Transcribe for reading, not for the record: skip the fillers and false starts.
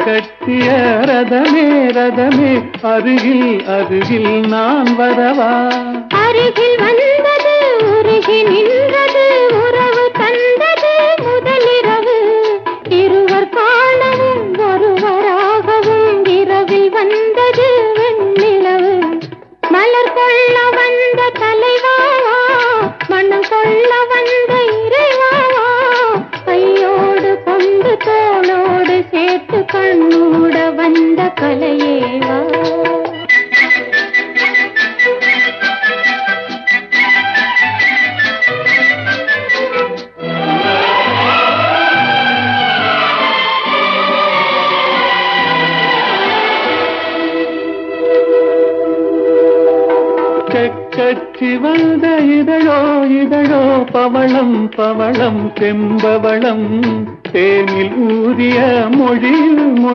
கட்டிய ரதமே ரதமே அருகில் அருகில் நான் வரவா? அருகில் வந்தது உருகி நின்றது உறவு தந்தது முதலிரவு. இருவர் காணவும் ஒருவராகவும் இரவில் வந்தது வெண்ணிலவு. மலர் கொள்ள வந்த தலைவாவா, மனம் கொள்ள வந்த இறைவாவா, கையோடு கொண்டு தோளோடு சேர்த்து கண்ணூட வந்த கலையேவா. கச்சி வந்த இதழோ இதழோ பவளம் பவளம் செம்பவளம் தேனில் ஊதிய மொழியில்